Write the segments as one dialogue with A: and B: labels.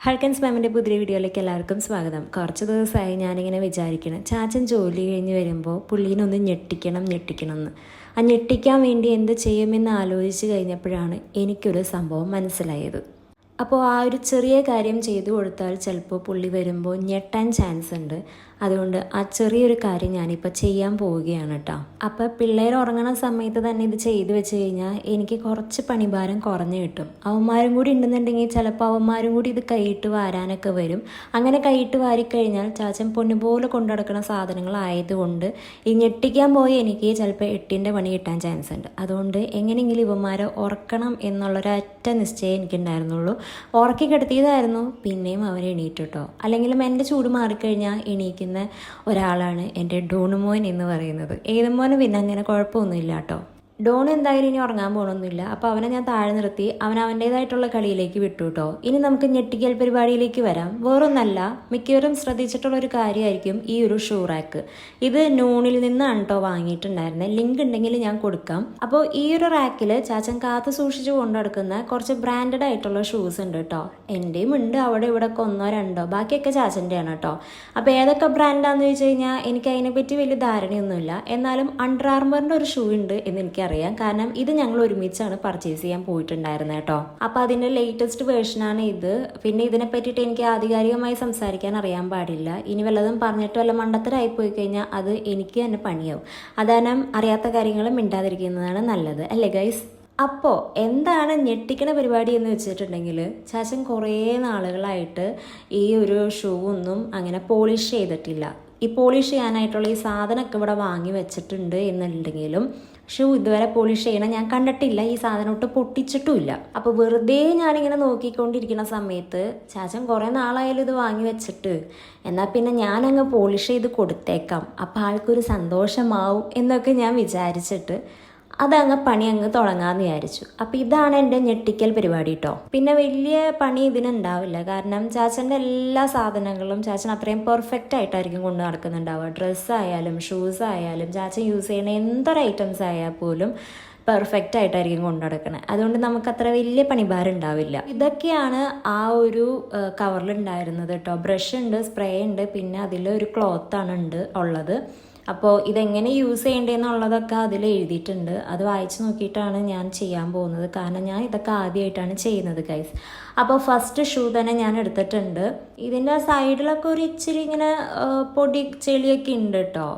A: ഹൾക്കൻസ് മാമിൻ്റെ പുതിയ വീഡിയോയിലേക്ക് എല്ലാവർക്കും സ്വാഗതം. കുറച്ച് ദിവസമായി ഞാനിങ്ങനെ വിചാരിക്കണം, ചാച്ചൻ ജോലി കഴിഞ്ഞ് വരുമ്പോൾ പുള്ളീനൊന്ന് ഞെട്ടിക്കണം എന്ന്. ആ ഞെട്ടിക്കാൻ വേണ്ടി എന്ത് ചെയ്യുമെന്ന് ആലോചിച്ച് കഴിഞ്ഞപ്പോഴാണ് എനിക്കൊരു സംഭവം മനസ്സിലായത്. അപ്പോൾ ആ ഒരു ചെറിയ കാര്യം ചെയ്തു കൊടുത്താൽ ചിലപ്പോൾ പുള്ളി വരുമ്പോൾ ഞെട്ടാൻ ചാൻസ് ഉണ്ട്. അതുകൊണ്ട് ആ ചെറിയൊരു കാര്യം ഞാനിപ്പോൾ ചെയ്യാൻ പോവുകയാണ് കേട്ടോ. അപ്പോൾ പിള്ളേർ ഉറങ്ങണ സമയത്ത് തന്നെ ഇത് ചെയ്തു വെച്ച് കഴിഞ്ഞാൽ എനിക്ക് കുറച്ച് പണിഭാരം കുറഞ്ഞു കിട്ടും. അവന്മാരും കൂടി ഉണ്ടെന്നുണ്ടെങ്കിൽ ചിലപ്പോൾ അവന്മാരും കൂടി ഇത് കൈയിട്ട് വാരാനൊക്കെ വരും. അങ്ങനെ കൈയിട്ട് വാരിക്കഴിഞ്ഞാൽ ചാച്ചൻ പൊന്നുപോലെ കൊണ്ടു നടക്കുന്ന സാധനങ്ങളായതുകൊണ്ട് ഈ ഞെട്ടിക്കാൻ പോയി എനിക്ക് ചിലപ്പോൾ 8ൻ്റെ പണി കിട്ടാൻ ചാൻസ് ഉണ്ട്. അതുകൊണ്ട് എങ്ങനെയെങ്കിലും ഇവന്മാരെ ഉറക്കണം എന്നുള്ളൊരൊറ്റ നിശ്ചയം എനിക്കുണ്ടായിരുന്നുള്ളൂ. ഉറക്കി കിടത്തിയതായിരുന്നു, പിന്നെയും അവർ എണീറ്റു കേട്ടോ. അല്ലെങ്കിലും എൻ്റെ ചൂട് മാറിക്കഴിഞ്ഞാൽ എണീക്കുന്ന ഒരാളാണ് എൻ്റെ ഡോണുമോൻ എന്ന് പറയുന്നത്. ഏതുമോനും പിന്നെ അങ്ങനെ കുഴപ്പമൊന്നുമില്ല കേട്ടോ. ഡോൺ എന്തായാലും ഇനി ഉറങ്ങാൻ പോകണമെന്നില്ല. അപ്പോൾ അവനെ ഞാൻ താഴെ നിർത്തി അവൻ്റേതായിട്ടുള്ള കളിയിലേക്ക് വിട്ടു കേട്ടോ. ഇനി നമുക്ക് ഞെട്ടിക്കൽ പരിപാടിയിലേക്ക് വരാം. വേറൊന്നല്ല, മിക്കവരും ശ്രദ്ധിച്ചിട്ടുള്ളൊരു കാര്യമായിരിക്കും ഈ ഒരു ഷൂ റാക്ക്. ഇത് നൂണിൽ നിന്നാണ് കേട്ടോ വാങ്ങിയിട്ടുണ്ടായിരുന്നത്. ലിങ്ക് ഉണ്ടെങ്കിൽ ഞാൻ കൊടുക്കാം. അപ്പോൾ ഈ ഒരു റാക്കിൽ ചാച്ചൻ കാത്തു സൂക്ഷിച്ച് കൊണ്ടുനടക്കുന്ന കുറച്ച് ബ്രാൻഡഡ് ആയിട്ടുള്ള ഷൂസ് ഉണ്ട് കേട്ടോ. എൻ്റെയും ഉണ്ട്, അവിടെ ഇവിടെ ഒക്കെ 1-2, ബാക്കിയൊക്കെ ചാച്ചൻ്റെയാണ് കേട്ടോ. അപ്പോൾ ഏതൊക്കെ ബ്രാൻഡാന്ന് ചോദിച്ചു കഴിഞ്ഞാൽ എനിക്ക് അതിനെപ്പറ്റി വലിയ ധാരണയൊന്നുമില്ല. എന്നാലും അണ്ടർ ആർമറിൻ്റെ ഒരു ഷൂ ഉണ്ട് എന്ന് എനിക്കറിയാം. കാരണം ഇത് ഞങ്ങൾ ഒരുമിച്ചാണ് പർച്ചേസ് ചെയ്യാൻ പോയിട്ടുണ്ടായിരുന്നത് കേട്ടോ. അപ്പോൾ അതിൻ്റെ ലേറ്റസ്റ്റ് വേർഷനാണ് ഇത്. പിന്നെ ഇതിനെ പറ്റിയിട്ട് എനിക്ക് ആധികാരികമായി സംസാരിക്കാൻ അറിയാൻ പാടില്ല. ഇനി വല്ലതും പറഞ്ഞിട്ട് വല്ല മണ്ടത്തരായി പോയി കഴിഞ്ഞാൽ അത് എനിക്ക് തന്നെ പണിയാവും. അതാണ് അറിയാത്ത കാര്യങ്ങൾ മിണ്ടാതിരിക്കുന്നതാണ് നല്ലത്, അല്ലേ ഗൈസ്? അപ്പോൾ എന്താണ് ഞെട്ടിക്കണ പരിപാടി എന്ന് വെച്ചിട്ടുണ്ടെങ്കിൽ, ചാച്ചൻ കുറേ നാളുകളായിട്ട് ഈ ഒരു ഷൂ ഒന്നും അങ്ങനെ പോളിഷ് ചെയ്തിട്ടില്ല. ഈ പോളിഷ് ചെയ്യാനായിട്ടുള്ള ഈ സാധനമൊക്കെ ഇവിടെ വാങ്ങി വെച്ചിട്ടുണ്ട് എന്നുണ്ടെങ്കിലും ഷൂ ഇതുവരെ പോളിഷ് ചെയ്യണം ഞാൻ കണ്ടിട്ടില്ല. ഈ സാധനം ഒട്ട് പൊട്ടിച്ചിട്ടുമില്ല. അപ്പോൾ വെറുതെ ഞാനിങ്ങനെ നോക്കിക്കൊണ്ടിരിക്കുന്ന സമയത്ത് ചാച്ചൻ കുറേ നാളായാലും ഇത് വാങ്ങി വെച്ചിട്ട് എന്നാൽ പിന്നെ ഞാനങ്ങ് പോളിഷ് ചെയ്ത് കൊടുത്തേക്കാം, അപ്പോൾ ആൾക്കൊരു സന്തോഷമാവും എന്നൊക്കെ ഞാൻ വിചാരിച്ചിട്ട് പണി അങ്ങ് തുടങ്ങാമെന്ന് വിചാരിച്ചു. അപ്പോൾ ഇതാണ് എൻ്റെ ഞെട്ടിക്കൽ പരിപാടി കേട്ടോ. പിന്നെ വലിയ പണി ഇതിനുണ്ടാവില്ല. കാരണം ചാച്ചൻ്റെ എല്ലാ സാധനങ്ങളും ചാച്ചൻ അത്രയും പെർഫെക്റ്റ് ആയിട്ടായിരിക്കും കൊണ്ട് നടക്കുന്നുണ്ടാവുക. ഡ്രസ്സായാലും ഷൂസ് ആയാലും ചാച്ചൻ യൂസ് ചെയ്യുന്ന എന്തൊരു ഐറ്റംസ് ആയാൽ പോലും പെർഫെക്റ്റ് ആയിട്ടായിരിക്കും കൊണ്ടു നടക്കുന്നത്. അതുകൊണ്ട് നമുക്കത്ര വലിയ പണിഭാരം ഉണ്ടാവില്ല. ഇതൊക്കെയാണ് ആ ഒരു കവറിലുണ്ടായിരുന്നത് കേട്ടോ. ബ്രഷ് ഉണ്ട്, സ്പ്രേ ഉണ്ട്, പിന്നെ അതിൽ ഒരു ക്ലോത്താണ് ഉള്ളത്. അപ്പോൾ ഇതെങ്ങനെ യൂസ് ചെയ്യേണ്ടതെന്നുള്ളതൊക്കെ അതിൽ എഴുതിയിട്ടുണ്ട്. അത് വായിച്ച് നോക്കിയിട്ടാണ് ഞാൻ ചെയ്യാൻ പോകുന്നത്. കാരണം ഞാൻ ഇതൊക്കെ ആദ്യമായിട്ടാണ് ചെയ്യുന്നത് ഗൈസ്. അപ്പോൾ ഫസ്റ്റ് ഷൂ തന്നെ ഞാൻ എടുത്തിട്ടുണ്ട്. ഇതിൻ്റെ സൈഡിലൊക്കെ ഒരു ഇച്ചിരി ഇങ്ങനെ പൊടി ചെളിയൊക്കെ ഉണ്ട് കേട്ടോ.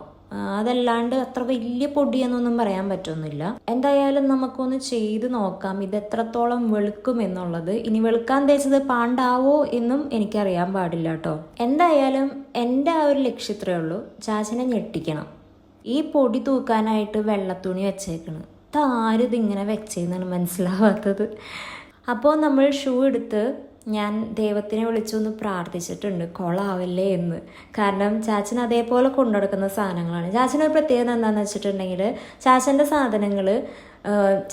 A: അതല്ലാണ്ട് അത്ര വലിയ പൊടിയെന്നൊന്നും പറയാൻ പറ്റുന്നില്ല. എന്തായാലും നമുക്കൊന്ന് ചെയ്ത് നോക്കാം ഇത് എത്രത്തോളം വെളുക്കും എന്നുള്ളത്. ഇനി വെളുക്കാൻ തേച്ചത് പാണ്ടാവോ എന്നും എനിക്കറിയാൻ പാടില്ല കേട്ടോ. എന്തായാലും എൻ്റെ ആ ഒരു ലക്ഷ്യത്രേ ഉള്ളൂ, ചാച്ചനെ ഞെട്ടിക്കണം. ഈ പൊടി തൂക്കാനായിട്ട് വെള്ളത്തുണി വെച്ചേക്കണം. ഇതാരിതിങ്ങനെ വെച്ചേന്നാണ് മനസ്സിലാവാത്തത്. അപ്പോൾ നമ്മൾ ഷൂ എടുത്ത് ഞാൻ ദൈവത്തിനെ വിളിച്ചൊന്ന് പ്രാർത്ഥിച്ചിട്ടുണ്ട് കൊളാവല്ലേ എന്ന്. കാരണം ചാച്ചൻ അതേപോലെ കൊണ്ടുനടക്കുന്ന സാധനങ്ങളാണ്. ചാച്ചനൊരു പ്രത്യേകത എന്താണെന്ന് വെച്ചിട്ടുണ്ടെങ്കിൽ, ചാച്ചൻ്റെ സാധനങ്ങൾ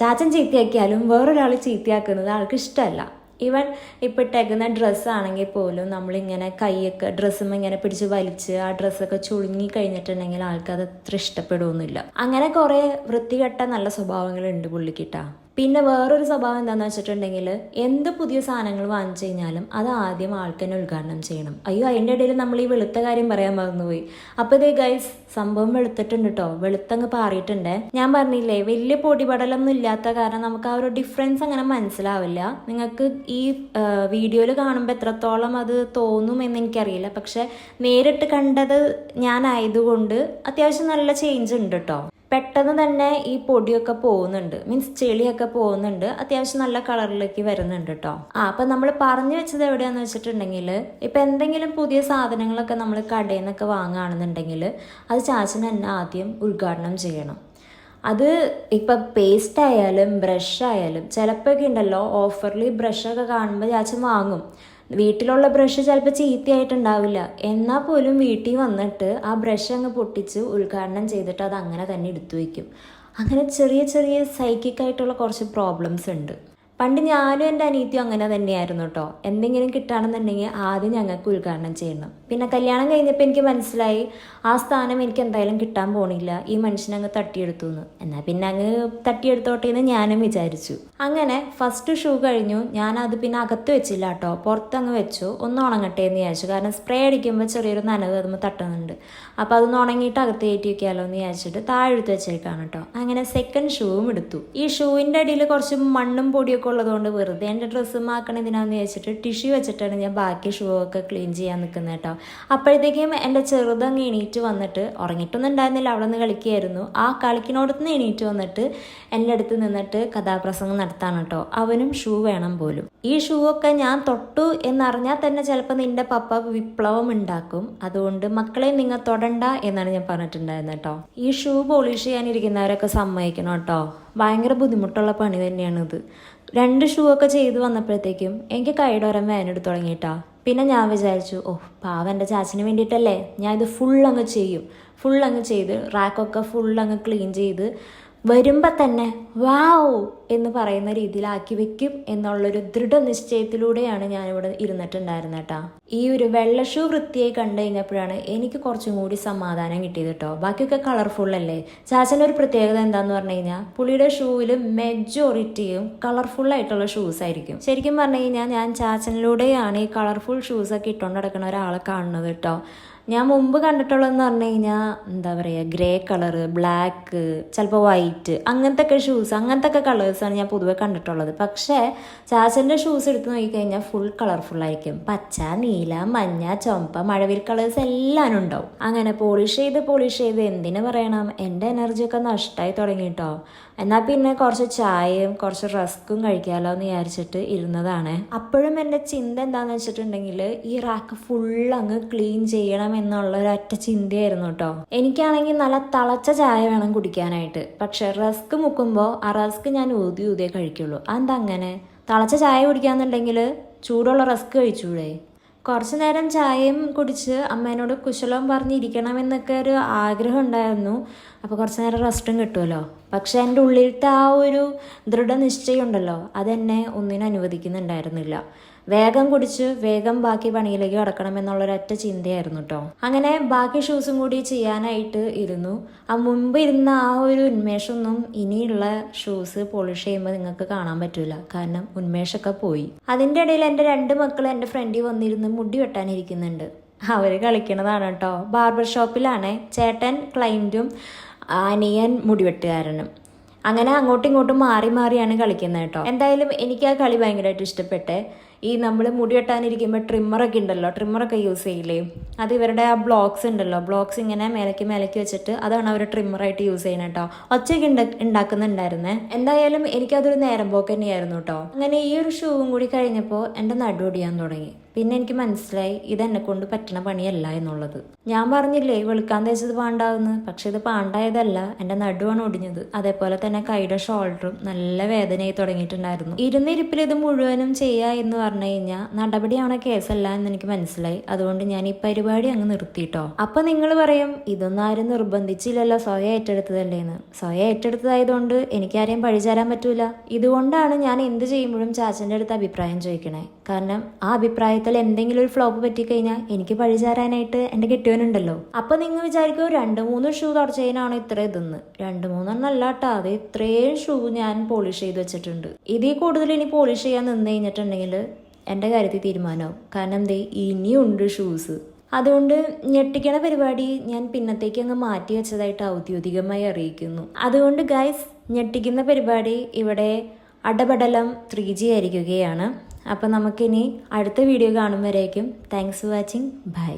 A: ചാച്ചൻ ചീത്തയാക്കിയാലും വേറൊരാൾ ചീത്തയാക്കുന്നത് ആൾക്ക് ഇഷ്ടമല്ല. ഈവൻ ഇപ്പോൾ ഇട്ടേക്കുന്ന ഡ്രസ്സാണെങ്കിൽ പോലും നമ്മളിങ്ങനെ കൈയൊക്കെ ഡ്രസ്സുമ്പോൾ ഇങ്ങനെ പിടിച്ച് വലിച്ച് ആ ഡ്രസ്സൊക്കെ ചുളുങ്ങി കഴിഞ്ഞിട്ടുണ്ടെങ്കിൽ ആൾക്കത് അത്ര ഇഷ്ടപ്പെടുകയൊന്നുമില്ല. അങ്ങനെ കുറേ വൃത്തികെട്ട നല്ല സ്വഭാവങ്ങളുണ്ട് പുള്ളിക്കിട്ടാ. പിന്നെ വേറൊരു സ്വഭാവം എന്താണെന്ന് വെച്ചിട്ടുണ്ടെങ്കിൽ, എന്ത് പുതിയ സാധനങ്ങൾ വാങ്ങിച്ചു കഴിഞ്ഞാലും അത് ആദ്യം ആൾക്ക് തന്നെ ഉദ്ഘാടനം ചെയ്യണം. അയ്യോ, അതിൻ്റെ ഇടയിൽ നമ്മൾ ഈ വെളുത്ത കാര്യം പറയാൻ മറന്നുപോയി. അപ്പോൾ ഇതേ ഗൈസ്, സംഭവം വെളുത്തിട്ടുണ്ട് കേട്ടോ. വെളുത്തങ്ങ് പാറിയിട്ടുണ്ടേ. ഞാൻ പറഞ്ഞില്ലേ, വലിയ പൊടിപടലൊന്നും ഇല്ലാത്ത കാരണം നമുക്ക് ആ ഒരു ഡിഫറൻസ് അങ്ങനെ മനസ്സിലാവില്ല. നിങ്ങൾക്ക് ഈ വീഡിയോയിൽ കാണുമ്പോൾ എത്രത്തോളം അത് തോന്നുമെന്ന് എനിക്കറിയില്ല. പക്ഷെ നേരിട്ട് കണ്ടത് ഞാനായതുകൊണ്ട് അത്യാവശ്യം നല്ല ചേഞ്ച് ഉണ്ട് കേട്ടോ. പെട്ടെന്ന് തന്നെ ഈ പൊടിയൊക്കെ പോകുന്നുണ്ട്, മീൻസ് ചെളിയൊക്കെ പോകുന്നുണ്ട്. അത്യാവശ്യം നല്ല കളറിലേക്ക് വരുന്നുണ്ട് കേട്ടോ. അപ്പം നമ്മൾ പറഞ്ഞു വെച്ചത് എവിടെയാണെന്ന് വെച്ചിട്ടുണ്ടെങ്കിൽ, ഇപ്പം എന്തെങ്കിലും പുതിയ സാധനങ്ങളൊക്കെ നമ്മൾ കടയിൽ നിന്നൊക്കെ വാങ്ങുകയാണെന്നുണ്ടെങ്കിൽ അത് ചാച്ചൻ തന്നെ ആദ്യം ഉദ്ഘാടനം ചെയ്യണം. അത് ഇപ്പം പേസ്റ്റ് ആയാലും ബ്രഷ് ആയാലും ചിലപ്പോഴൊക്കെ ഉണ്ടല്ലോ ഓഫറിൽ ബ്രഷൊക്കെ കാണുമ്പോൾ ചാച്ചൻ വാങ്ങും. വീട്ടിലുള്ള ബ്രഷ് ചിലപ്പോൾ ചീത്തയായിട്ടുണ്ടാവില്ല. എന്നാൽ പോലും വീട്ടിൽ വന്നിട്ട് ആ ബ്രഷ് അങ്ങ് പൊട്ടിച്ച് ഉദ്ഘാടനം ചെയ്തിട്ട് അത് അങ്ങനെ തന്നെ എടുത്തു വയ്ക്കും. അങ്ങനെ ചെറിയ ചെറിയ സൈക്കിക്കായിട്ടുള്ള കുറച്ച് പ്രോബ്ലംസ് ഉണ്ട്. പണ്ട് ഞാനും എൻ്റെ അനിയത്തിയും അങ്ങനെ തന്നെയായിരുന്നു കേട്ടോ. എന്തെങ്കിലും കിട്ടുകയാണെന്നുണ്ടെങ്കിൽ ആദ്യം ഞങ്ങൾക്ക് ഉദ്ഘാടനം ചെയ്യണം. പിന്നെ കല്യാണം കഴിഞ്ഞപ്പോൾ എനിക്ക് മനസ്സിലായി ആ സ്ഥാനം എനിക്ക് എന്തായാലും കിട്ടാൻ പോണില്ല, ഈ മനുഷ്യനങ്ങ് തട്ടിയെടുത്തു എന്ന്. എന്നാൽ പിന്നെ അങ്ങ് തട്ടിയെടുത്തോട്ടെ എന്ന് ഞാനും വിചാരിച്ചു. അങ്ങനെ ഫസ്റ്റ് ഷൂ കഴിഞ്ഞു. ഞാനത് പിന്നെ അകത്ത് വെച്ചില്ല കേട്ടോ, പുറത്തങ്ങ് വെച്ചു, ഒന്ന് ഉണങ്ങട്ടെ എന്ന് വിചാരിച്ചു. കാരണം സ്പ്രേ അടിക്കുമ്പോൾ ചെറിയൊരു നനവ് അതുമ്പോൾ തട്ടുന്നുണ്ട്. അപ്പോൾ അതൊന്ന് ഉണങ്ങിയിട്ട് അകത്ത് കയറ്റി വയ്ക്കാമല്ലോ എന്ന് വിചാരിച്ചിട്ട് താഴെ എടുത്ത് വെച്ചേക്കാണ് കേട്ടോ. അങ്ങനെ സെക്കൻഡ് ഷൂവും എടുത്തു. ഈ ഷൂവിൻ്റെ അടിയിൽ കുറച്ച് മണ്ണും പൊടിയൊക്കെ ഉള്ളതുകൊണ്ട് വെറുതെ എൻ്റെ ഡ്രസ്സ് മാക്കണം എന്തിനാന്ന് വെച്ചിട്ട് ടിഷ്യൂ വെച്ചിട്ടാണ് ഞാൻ ബാക്കി ഷൂ ഒക്കെ ക്ലീൻ ചെയ്യാൻ നിൽക്കുന്നത് കേട്ടോ. അപ്പോഴത്തേക്കും എൻ്റെ ചെറുതങ്ങ് എണീറ്റ് വന്നിട്ട്, ഉറങ്ങിയിട്ടൊന്നും ഉണ്ടായിരുന്നില്ല, അവിടെ നിന്ന് കളിക്കുകയായിരുന്നു. ആ കളിക്കിനോടത്തുനിന്ന് എണീറ്റ് വന്നിട്ട് എൻ്റെ അടുത്ത് നിന്നിട്ട് കഥാപ്രസംഗം നടത്താണ് കേട്ടോ. അവനും ഷൂ വേണം പോലും. ഈ ഷൂ ഒക്കെ ഞാൻ തൊട്ടു എന്നറിഞ്ഞാൽ തന്നെ ചിലപ്പോൾ നിൻ്റെ പപ്പ വിപ്ലവം ഉണ്ടാക്കും, അതുകൊണ്ട് മക്കളെ നിങ്ങൾ തൊടണ്ട എന്നാണ് ഞാൻ പറഞ്ഞിട്ടുണ്ടായിരുന്നത് കേട്ടോ. ഈ ഷൂ പോളിഷ് ചെയ്യാനിരിക്കുന്നവരൊക്കെ സമ്മതിക്കണം കേട്ടോ, ഭയങ്കര ബുദ്ധിമുട്ടുള്ള പണി തന്നെയാണിത്. 2 ഷൂ ഒക്കെ ചെയ്ത് വന്നപ്പോഴത്തേക്കും എനിക്ക് കൈയോരം വേനെടുത്ത് തുടങ്ങിയിട്ടാ. പിന്നെ ഞാൻ വിചാരിച്ചു, പാവം എൻ്റെ ചാച്ചന് വേണ്ടിയിട്ടല്ലേ, ഞാൻ ഇത് ഫുള്ളങ്ങ് ചെയ്യും. ഫുള്ളങ്ങ് ചെയ്ത് റാക്കൊക്കെ ഫുള്ളങ്ങ് ക്ലീൻ ചെയ്ത് വരുമ്പോൾ തന്നെ വാവ് എന്ന് പറയുന്ന രീതിയിലാക്കി വെക്കും എന്നുള്ളൊരു ദൃഢനിശ്ചയത്തിലൂടെയാണ് ഞാനിവിടെ ഇരുന്നിട്ടുണ്ടായിരുന്നത് കേട്ടോ. ഈ ഒരു വെള്ള ഷൂ വൃത്തിയായി കണ്ടു കഴിഞ്ഞപ്പോഴാണ് എനിക്ക് കുറച്ചും കൂടി സമാധാനം കിട്ടിയത് കേട്ടോ. ബാക്കിയൊക്കെ കളർഫുൾ അല്ലേ. ചാച്ചൻ്റെ ഒരു പ്രത്യേകത എന്താന്ന് പറഞ്ഞു കഴിഞ്ഞാൽ പുള്ളിയുടെ ഷൂവിൽ മെജോറിറ്റിയും കളർഫുൾ ആയിട്ടുള്ള ഷൂസ് ആയിരിക്കും. ശരിക്കും പറഞ്ഞു കഴിഞ്ഞാൽ ഞാൻ ചാച്ചനിലൂടെയാണ് ഈ കളർഫുൾ ഷൂസൊക്കെ ഇട്ടുകൊണ്ട് നടക്കുന്ന ഒരാളെ കാണുന്നത് കേട്ടോ. ഞാൻ മുമ്പ് കണ്ടിട്ടുള്ളതെന്ന് പറഞ്ഞു കഴിഞ്ഞാൽ എന്താ പറയുക, ഗ്രേ കളറ്, ബ്ലാക്ക്, ചിലപ്പോൾ വൈറ്റ്, അങ്ങനത്തെ ഒക്കെ ഷൂസ്, അങ്ങനത്തെ ഒക്കെ കളേഴ്സാണ് ഞാൻ പൊതുവെ കണ്ടിട്ടുള്ളത്. പക്ഷേ ചാച്ചൻ്റെ ഷൂസ് എടുത്ത് നോക്കിക്കഴിഞ്ഞാൽ ഫുൾ കളർഫുള്ളായിരിക്കും. പച്ച, നീല, മഞ്ഞ, ചുവപ്പ്, മഴവിൽ കളേഴ്സ് എല്ലാം ഉണ്ടാവും. അങ്ങനെ പോളിഷ് ചെയ്ത് എന്തിനു പറയണം, എൻ്റെ എനർജിയൊക്കെ നഷ്ടമായി തുടങ്ങിയിട്ടോ. എന്നാൽ പിന്നെ കുറച്ച് ചായയും കുറച്ച് റസ്ക്കും കഴിക്കാമല്ലോ എന്ന് വിചാരിച്ചിട്ട് ഇരുന്നതാണ്. അപ്പോഴും എൻ്റെ ചിന്ത എന്താണെന്ന് വെച്ചിട്ടുണ്ടെങ്കിൽ ഈ റാക്ക് ഫുൾ അങ്ങ് ക്ലീൻ ചെയ്യണം എന്നുള്ള ഒരൊറ്റ ചിന്തയായിരുന്നു കേട്ടോ. എനിക്കാണെങ്കിൽ നല്ല തിളച്ച ചായ വേണം കുടിക്കാനായിട്ട്. പക്ഷെ റസ്ക് മുക്കുമ്പോൾ ആ റസ്ക് ഞാൻ ഊതിയേ കഴിക്കുള്ളൂ. അതെന്താ അങ്ങനെ? തിളച്ച ചായ കുടിക്കാന്നുണ്ടെങ്കിൽ ചൂടുള്ള റസ്ക് കഴിച്ചൂടെ? കുറച്ച് നേരം ചായയും കുടിച്ച് അമ്മേനോട് കുശലം പറഞ്ഞിരിക്കണമെന്നൊക്കെ ഒരു ആഗ്രഹം ഉണ്ടായിരുന്നു. അപ്പോൾ കുറച്ച് നേരം റെസ്റ്റും കിട്ടുമല്ലോ. പക്ഷെ എൻ്റെ ഉള്ളിലത്തെ ആ ഒരു ദൃഢനിശ്ചയം ഉണ്ടല്ലോ, അതെന്നെ ഒന്നിനും അനുവദിക്കുന്നുണ്ടായിരുന്നില്ല. വേഗം കുടിച്ച് വേഗം ബാക്കി പണിയിലേക്ക് കടക്കണം എന്നുള്ളൊരൊറ്റ ചിന്തയായിരുന്നു കേട്ടോ. അങ്ങനെ ബാക്കി ഷൂസും കൂടി ചെയ്യാനായിട്ട് ഇരുന്നു. ആ മുമ്പ് ഇരുന്ന ആ ഒരു ഉന്മേഷമൊന്നും ഇനിയുള്ള ഷൂസ് പോളിഷ് ചെയ്യുമ്പോൾ നിങ്ങൾക്ക് കാണാൻ പറ്റില്ല. കാരണം ഉന്മേഷമൊക്കെ പോയി. അതിൻ്റെ ഇടയിൽ എൻ്റെ 2 മക്കൾ എൻ്റെ ഫ്രണ്ടിൽ വന്നിരുന്ന് മുടി വെട്ടാനിരിക്കുന്നുണ്ട്. അവർ കളിക്കണതാണ് കേട്ടോ. ബാർബർ ഷോപ്പിലാണ്. ചേട്ടൻ ക്ലൈൻറ്റും അനിയൻ മുടിവെട്ടുകാരനും. അങ്ങനെ അങ്ങോട്ടും ഇങ്ങോട്ടും മാറിയാണ് കളിക്കുന്നത് കേട്ടോ. എന്തായാലും എനിക്ക് ആ കളി ഭയങ്കരമായിട്ട് ഇഷ്ടപ്പെട്ടെ. ഈ നമ്മൾ മുടി വെട്ടാനിരിക്കുമ്പോൾ ട്രിമ്മറൊക്കെ ഉണ്ടല്ലോ, ട്രിമ്മറൊക്കെ യൂസ് ചെയ്യില്ലേ, അത് ഇവരുടെ ആ ബ്ലോക്സ് ഉണ്ടല്ലോ, ബ്ലോക്സ് ഇങ്ങനെ മേലേക്ക് വെച്ചിട്ട് അതാണ് അവർ ട്രിമ്മറായിട്ട് യൂസ് ചെയ്യുന്നത് കേട്ടോ. ഒച്ചയ്ക്ക് ഉണ്ടാക്കുന്നുണ്ടായിരുന്നേ. എന്തായാലും എനിക്കതൊരു നേരം പോക്ക് തന്നെയായിരുന്നു കേട്ടോ. അങ്ങനെ ഈ ഒരു ഷൂവും കൂടി കഴിഞ്ഞപ്പോൾ എൻ്റെ നടുവൊടിയാൻ തുടങ്ങി. പിന്നെ എനിക്ക് മനസ്സിലായി ഇതെന്നെ കൊണ്ട് പറ്റണ പണിയല്ല എന്നുള്ളത്. ഞാൻ പറഞ്ഞില്ലേ വെളുക്കാൻ തേച്ചത് പാണ്ടാവുന്നു, പക്ഷെ ഇത് പാണ്ടായതല്ല, എൻ്റെ നടുവാണ് ഒടിഞ്ഞത്. അതേപോലെ തന്നെ കൈയുടെ ഷോൾഡറും നല്ല വേദനയായി തുടങ്ങിയിട്ടുണ്ടായിരുന്നു. ഇരുന്നിരിപ്പിൽ ഇത് മുഴുവനും ചെയ്യുക എന്ന് പറഞ്ഞു കഴിഞ്ഞാൽ നടപടിയാവണ കേസല്ല എന്ന് എനിക്ക് മനസ്സിലായി. അതുകൊണ്ട് ഞാൻ ഈ പരിപാടി അങ്ങ് നിർത്തിയിട്ടോ. അപ്പൊ നിങ്ങൾ പറയും ഇതൊന്നും ആരും നിർബന്ധിച്ചില്ലല്ലോ, സ്വയം ഏറ്റെടുത്തതല്ലേന്ന്. സ്വയം ഏറ്റെടുത്തതായതുകൊണ്ട് എനിക്കാരെയും പഴിചാരാൻ പറ്റൂല. ഇതുകൊണ്ടാണ് ഞാൻ എന്ത് ചെയ്യുമ്പോഴും ചാച്ചൻ്റെ അടുത്ത് അഭിപ്രായം ചോദിക്കണേ. കാരണം ആ അഭിപ്രായത്തിൽ എന്തെങ്കിലും ഒരു ഫ്ലോപ്പ് പറ്റിക്കഴിഞ്ഞാൽ എനിക്ക് പഴിചാരാനായിട്ട് എൻ്റെ കെട്ടിയവനുണ്ടല്ലോ. അപ്പൊ നിങ്ങൾ വിചാരിക്കും 2-3 ഷൂ തുടച്ചതിനാണോ ഇത്ര ഇതെന്ന്. 2-3 കേട്ടോ, അത് ഇത്രയും ഷൂ ഞാൻ പോളിഷ് ചെയ്ത് വെച്ചിട്ടുണ്ട്. ഇതിൽ കൂടുതൽ ഇനി പോളിഷ് ചെയ്യാൻ നിന്ന് കഴിഞ്ഞിട്ടുണ്ടെങ്കിൽ എൻ്റെ കാര്യത്തിൽ തീരുമാനമാവും. കാരണം ദേ ഇനിയുണ്ട് ഷൂസ്. അതുകൊണ്ട് ഞെട്ടിക്കണ പരിപാടി ഞാൻ പിന്നത്തേക്ക് അങ്ങ് മാറ്റി വെച്ചതായിട്ട് ഔദ്യോഗികമായി അറിയിക്കുന്നു. അതുകൊണ്ട് ഗൈസ്, ഞെട്ടിക്കുന്ന പരിപാടി ഇവിടെ അടപടലം 3G ആയിരിക്കുകയാണ്. അപ്പം നമുക്കിനി അടുത്ത വീഡിയോ കാണുമ്പോഴേക്കും താങ്ക്സ് ഫോർ വാച്ചിങ്. ബൈ.